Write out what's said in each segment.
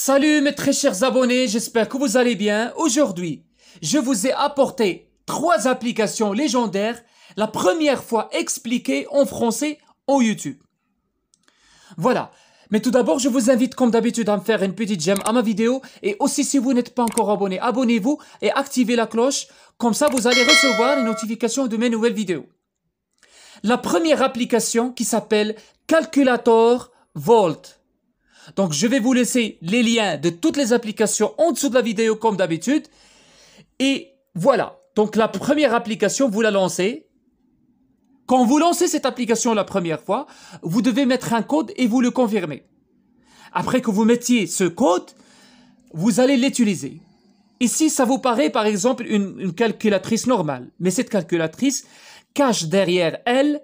Salut mes très chers abonnés, j'espère que vous allez bien. Aujourd'hui, je vous ai apporté 3 applications légendaires, la première fois expliquées en français en YouTube. Voilà. Mais tout d'abord, je vous invite comme d'habitude à me faire une petite j'aime à ma vidéo et aussi si vous n'êtes pas encore abonné, abonnez-vous et activez la cloche, comme ça vous allez recevoir les notifications de mes nouvelles vidéos. La première application qui s'appelle Calculator Volt. Donc, je vais vous laisser les liens de toutes les applications en dessous de la vidéo comme d'habitude. Et voilà. Donc, la première application, vous la lancez. Quand vous lancez cette application la première fois, vous devez mettre un code et vous le confirmez. Après que vous mettiez ce code, vous allez l'utiliser. Ici, ça vous paraît par exemple une calculatrice normale. Mais cette calculatrice cache derrière elle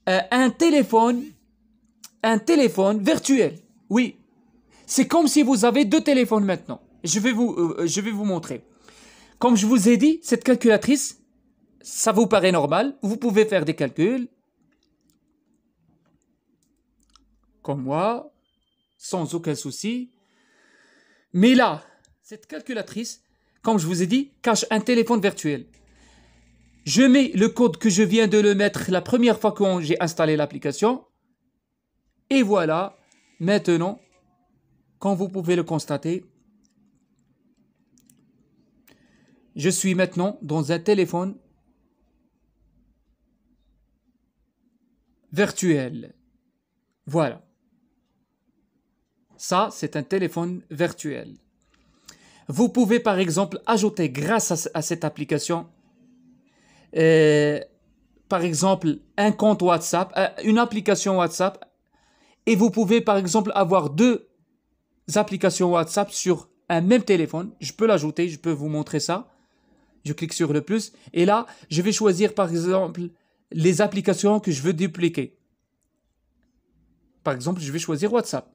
un téléphone virtuel. Oui, c'est comme si vous avez 2 téléphones maintenant. Je vais vous montrer. Comme je vous ai dit, cette calculatrice, ça vous paraît normal. Vous pouvez faire des calculs, comme moi, sans aucun souci. Mais là, cette calculatrice, comme je vous ai dit, cache un téléphone virtuel. Je mets le code que je viens de le mettre la première fois que j'ai installé l'application. Et voilà. Maintenant, comme vous pouvez le constater, je suis maintenant dans un téléphone virtuel. Voilà. Ça, c'est un téléphone virtuel. Vous pouvez par exemple ajouter grâce à cette application, par exemple, un compte WhatsApp, une application WhatsApp. Et vous pouvez par exemple avoir 2 applications WhatsApp sur un même téléphone. Je peux l'ajouter, je peux vous montrer ça. Je clique sur le plus. Et là, je vais choisir par exemple les applications que je veux dupliquer. Par exemple, je vais choisir WhatsApp.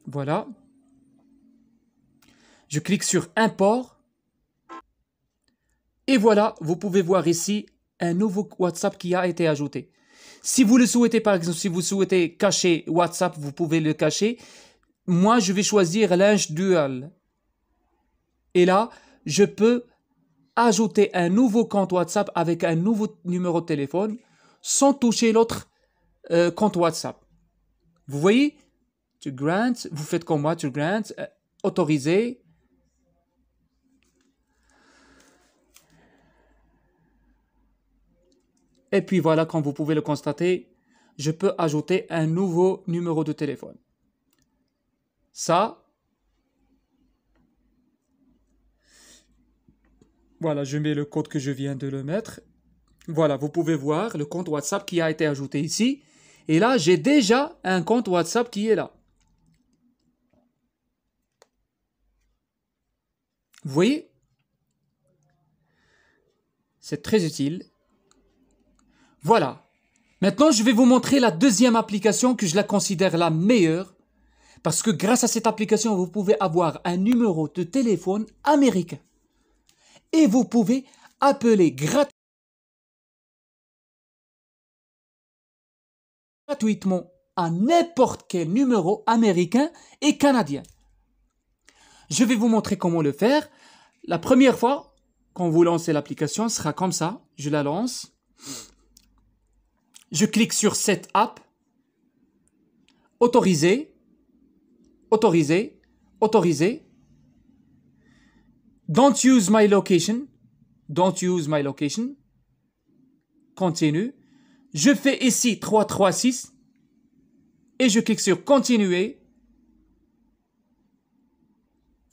Voilà. Je clique sur import. Et voilà, vous pouvez voir ici un nouveau WhatsApp qui a été ajouté. Si vous le souhaitez, par exemple, si vous souhaitez cacher WhatsApp, vous pouvez le cacher. Moi, je vais choisir Linge Dual. Et là, je peux ajouter un nouveau compte WhatsApp avec un nouveau numéro de téléphone sans toucher l'autre compte WhatsApp. Vous voyez? To grant, vous faites comme moi, to grant, autoriser. Et puis voilà, comme vous pouvez le constater, je peux ajouter un nouveau numéro de téléphone. Ça, voilà, je mets le code que je viens de le mettre. Voilà, vous pouvez voir le compte WhatsApp qui a été ajouté ici. Et là, j'ai déjà un compte WhatsApp qui est là. Vous voyez? C'est très utile. Voilà. Maintenant, je vais vous montrer la deuxième application que je la considère la meilleure. Parce que grâce à cette application, vous pouvez avoir un numéro de téléphone américain. Et vous pouvez appeler gratuitement à n'importe quel numéro américain et canadien. Je vais vous montrer comment le faire. La première fois, quand vous lancez l'application, ce sera comme ça. Je la lance. Je clique sur cette app. Autoriser. Autoriser. Autoriser. Don't use my location. Don't use my location. Continue. Je fais ici 336. Et je clique sur continuer.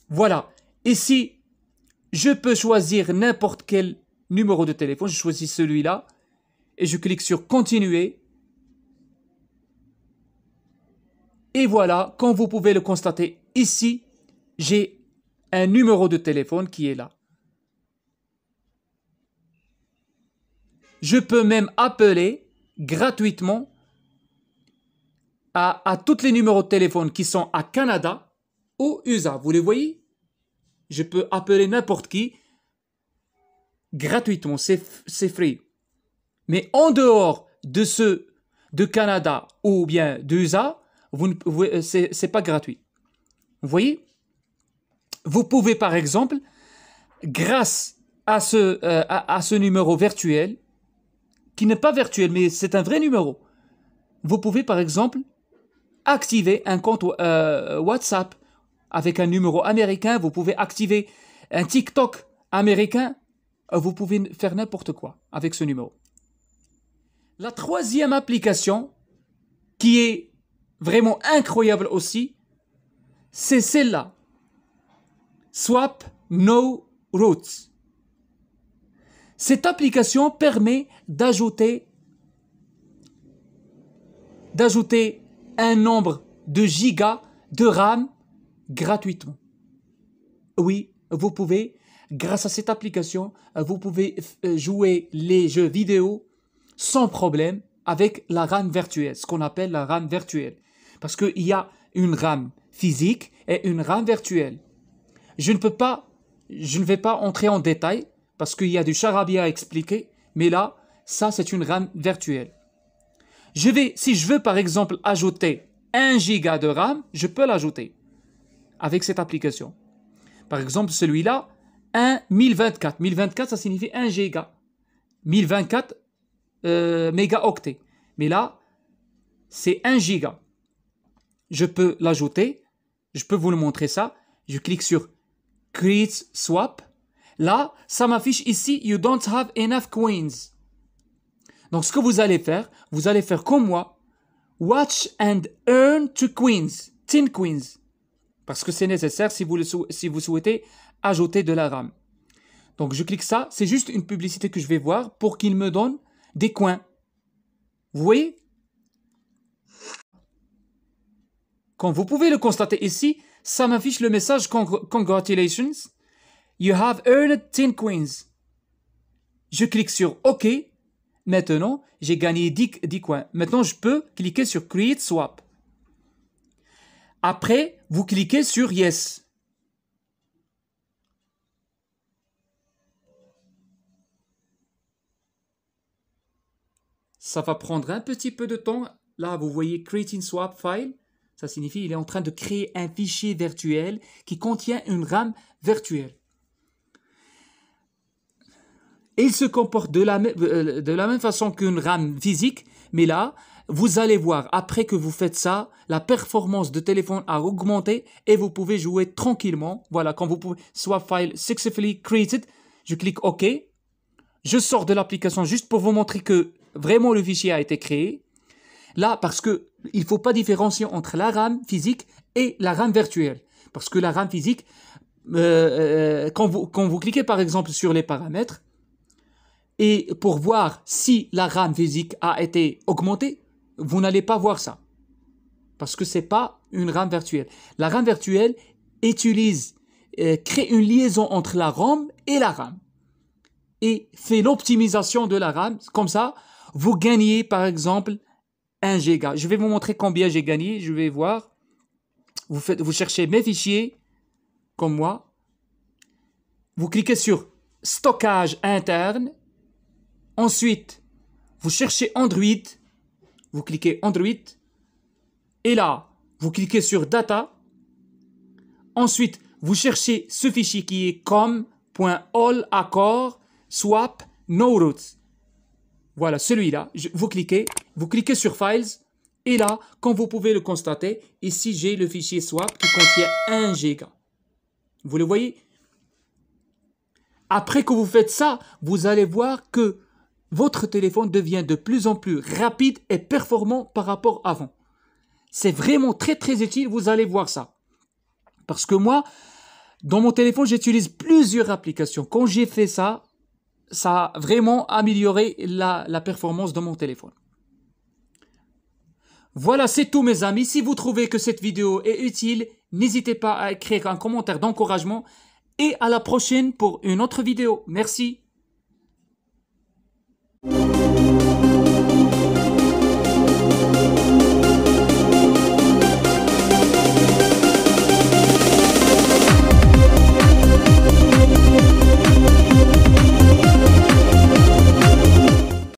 Voilà. Ici, je peux choisir n'importe quel numéro de téléphone. Je choisis celui-là. Et je clique sur continuer. Et voilà, comme vous pouvez le constater ici, j'ai un numéro de téléphone qui est là. Je peux même appeler gratuitement à tous les numéros de téléphone qui sont à Canada ou USA. Vous les voyez? Je peux appeler n'importe qui gratuitement, c'est free. Mais en dehors de ceux de Canada ou bien d'USA, c'est pas gratuit. Vous voyez? Vous pouvez par exemple, grâce à ce numéro virtuel, qui n'est pas virtuel, mais c'est un vrai numéro, vous pouvez par exemple activer un compte WhatsApp avec un numéro américain, vous pouvez activer un TikTok américain, vous pouvez faire n'importe quoi avec ce numéro. La troisième application, qui est vraiment incroyable aussi, c'est celle-là. Swap No Routes. Cette application permet d'ajouter un nombre de gigas de RAM gratuitement. Oui, vous pouvez, grâce à cette application, vous pouvez jouer les jeux vidéo sans problème avec la RAM virtuelle, ce qu'on appelle la RAM virtuelle. Parce qu'il y a une RAM physique et une RAM virtuelle. Je ne vais pas entrer en détail parce qu'il y a du charabia à expliquer, mais là, ça c'est une RAM virtuelle. Si je veux par exemple ajouter 1 giga de RAM, je peux l'ajouter avec cette application. Par exemple, celui-là, 1024. 1024, ça signifie 1 giga. 1024 mégaoctets. Mais là, c'est 1 giga. Je peux l'ajouter. Je peux vous le montrer ça. Je clique sur Create Swap. Là, ça m'affiche ici, You don't have enough coins. Donc, ce que vous allez faire comme moi. Watch and earn 2 coins. 10 coins. Parce que c'est nécessaire si vous souhaitez ajouter de la RAM. Donc, je clique ça. C'est juste une publicité que je vais voir pour qu'il me donne des coins. Vous voyez? Comme vous pouvez le constater ici, ça m'affiche le message Congratulations. You have earned 10 coins. Je clique sur OK. Maintenant, j'ai gagné 10 coins. Maintenant, je peux cliquer sur Create Swap. Après, vous cliquez sur Yes. Ça va prendre un petit peu de temps. Là, vous voyez Creating Swap File. Ça signifie qu'il est en train de créer un fichier virtuel qui contient une RAM virtuelle. Et il se comporte de la même façon qu'une RAM physique, mais là, vous allez voir, après que vous faites ça, la performance de téléphone a augmenté et vous pouvez jouer tranquillement. Voilà, quand vous pouvez, Swap File Successfully Created, je clique OK. Je sors de l'application juste pour vous montrer que vraiment le fichier a été créé. Là, parce que il ne faut pas différencier entre la RAM physique et la RAM virtuelle. Parce que la RAM physique, quand vous cliquez par exemple sur les paramètres, et pour voir si la RAM physique a été augmentée, vous n'allez pas voir ça. Parce que ce n'est pas une RAM virtuelle. La RAM virtuelle crée une liaison entre la ROM et la RAM. Et fait l'optimisation de la RAM. Comme ça, vous gagnez par exemple 1 giga. Je vais vous montrer combien j'ai gagné. Je vais voir. Vous cherchez mes fichiers, comme moi. Vous cliquez sur stockage interne. Ensuite, vous cherchez Android. Vous cliquez Android. Et là, vous cliquez sur Data. Ensuite, vous cherchez ce fichier qui est com.all accord swap no routes. Voilà, celui-là. Vous cliquez sur Files. Et là, comme vous pouvez le constater, ici, j'ai le fichier swap qui contient 1 giga. Vous le voyez? Après que vous faites ça, vous allez voir que votre téléphone devient de plus en plus rapide et performant par rapport à avant. C'est vraiment très très utile, vous allez voir ça. Parce que moi, dans mon téléphone, j'utilise plusieurs applications. Quand j'ai fait ça, ça a vraiment amélioré la performance de mon téléphone. Voilà, c'est tout mes amis. Si vous trouvez que cette vidéo est utile, n'hésitez pas à écrire un commentaire d'encouragement et à la prochaine pour une autre vidéo. Merci.